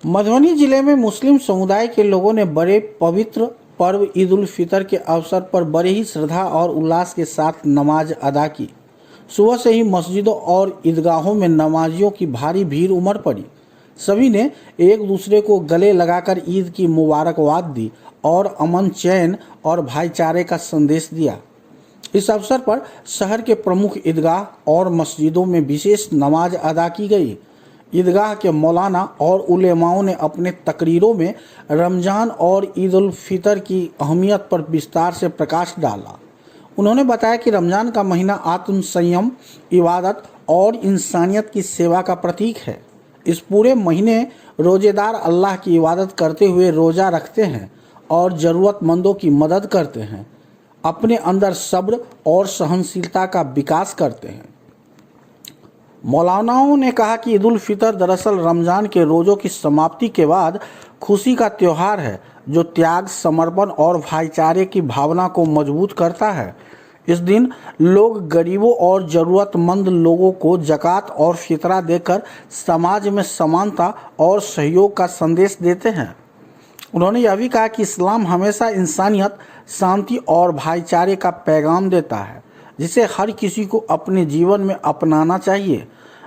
मधुबनी जिले में मुस्लिम समुदाय के लोगों ने बड़े पवित्र पर्व ईद उल फितर के अवसर पर बड़े ही श्रद्धा और उल्लास के साथ नमाज अदा की। सुबह से ही मस्जिदों और ईदगाहों में नमाजियों की भारी भीड़ उमड़ पड़ी। सभी ने एक दूसरे को गले लगाकर ईद की मुबारकबाद दी और अमन, चैन और भाईचारे का संदेश दिया। इस अवसर पर शहर के प्रमुख ईदगाह और मस्जिदों में विशेष नमाज अदा की गई। ईदगाह के मौलाना और उलेमाओं ने अपने तकरीरों में रमज़ान और ईद उल फितर की अहमियत पर विस्तार से प्रकाश डाला। उन्होंने बताया कि रमज़ान का महीना आत्म संयम, इबादत और इंसानियत की सेवा का प्रतीक है। इस पूरे महीने रोजेदार अल्लाह की इबादत करते हुए रोज़ा रखते हैं और ज़रूरतमंदों की मदद करते हैं, अपने अंदर सब्र और सहनशीलता का विकास करते हैं। मौलानाओं ने कहा कि ईद उल फितर दरअसल रमज़ान के रोज़ों की समाप्ति के बाद खुशी का त्यौहार है, जो त्याग, समर्पण और भाईचारे की भावना को मजबूत करता है। इस दिन लोग गरीबों और ज़रूरतमंद लोगों को ज़कात और फितरा देकर समाज में समानता और सहयोग का संदेश देते हैं। उन्होंने यह भी कहा कि इस्लाम हमेशा इंसानियत, शांति और भाईचारे का पैगाम देता है, जिसे हर किसी को अपने जीवन में अपनाना चाहिए।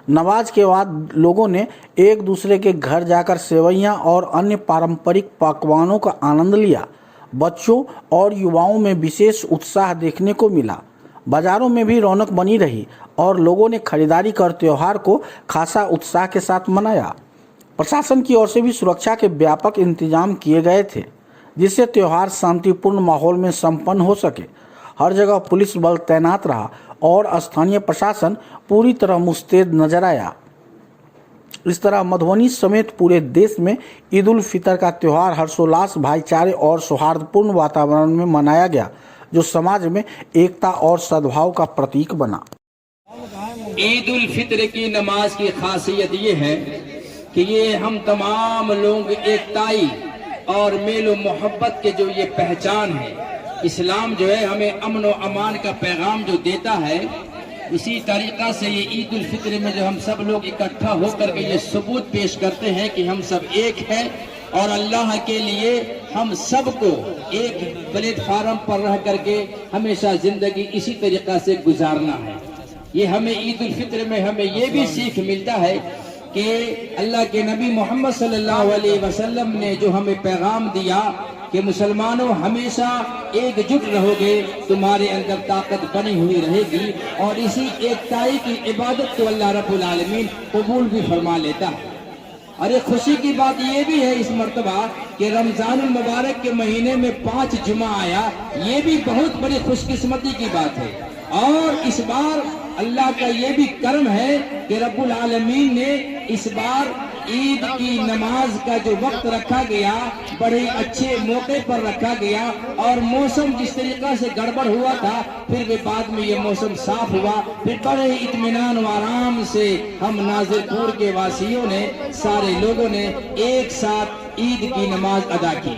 नमाज के बाद लोगों ने एक दूसरे के घर जाकर सेवइयाँ और अन्य पारंपरिक पकवानों का आनंद लिया। बच्चों और युवाओं में विशेष उत्साह देखने को मिला। बाजारों में भी रौनक बनी रही और लोगों ने खरीदारी कर त्यौहार को खासा उत्साह के साथ मनाया। प्रशासन की ओर से भी सुरक्षा के व्यापक इंतजाम किए गए थे, जिससे त्यौहार शांतिपूर्ण माहौल में संपन्न हो सके। हर जगह पुलिस बल तैनात रहा और स्थानीय प्रशासन पूरी तरह मुस्तैद नजर आया। इस तरह मधुबनी समेत पूरे देश में ईद उल फितर का त्यौहार हर्षोल्लास, भाईचारे और सौहार्दपूर्ण वातावरण में मनाया गया, जो समाज में एकता और सद्भाव का प्रतीक बना। ईद उल फितर की नमाज की खासियत ये है कि ये हम तमाम लोग एकताई और मेलो मोहब्बत के जो ये पहचान है। इस्लाम जो है हमें अमन और अमान का पैगाम जो देता है, इसी तरीका से ये ईद उल फितर में जो हम सब लोग इकट्ठा होकर के ये सबूत पेश करते हैं कि हम सब एक हैं और अल्लाह के लिए हम सबको एक प्लेटफार्म पर रह करके हमेशा जिंदगी इसी तरीका से गुजारना है। ये हमें ईद उल फितर में हमें ये भी सीख मिलता है कि अल्लाह के नबी मोहम्मद सल्लल्लाहु अलैहि वसल्लम ने जो हमें पैगाम दिया कि मुसलमानों हमेशा एकजुट रहोगे, तुम्हारे अंदर ताकत बनी हुई रहेगी और इसी एकताई की इबादत को अल्लाह रब्बुल आलमीन कबूल भी फरमा लेता है। और एक खुशी की बात ये भी है इस मर्तबा कि रमजान मुबारक के महीने में 5 जुमा आया, ये भी बहुत बड़ी खुशकिस्मती की बात है। और इस बार अल्लाह का ये भी कर्म है कि रब्बुल आलमीन ने इस बार ईद की नमाज का जो वक्त रखा गया, बड़े अच्छे मौके पर रखा गया और मौसम जिस तरीका से गड़बड़ हुआ था, फिर भी बाद में ये मौसम साफ हुआ। फिर बड़े इत्मीनान और आराम से हम नाजिरपुर के वासियों ने, सारे लोगों ने एक साथ ईद की नमाज अदा की।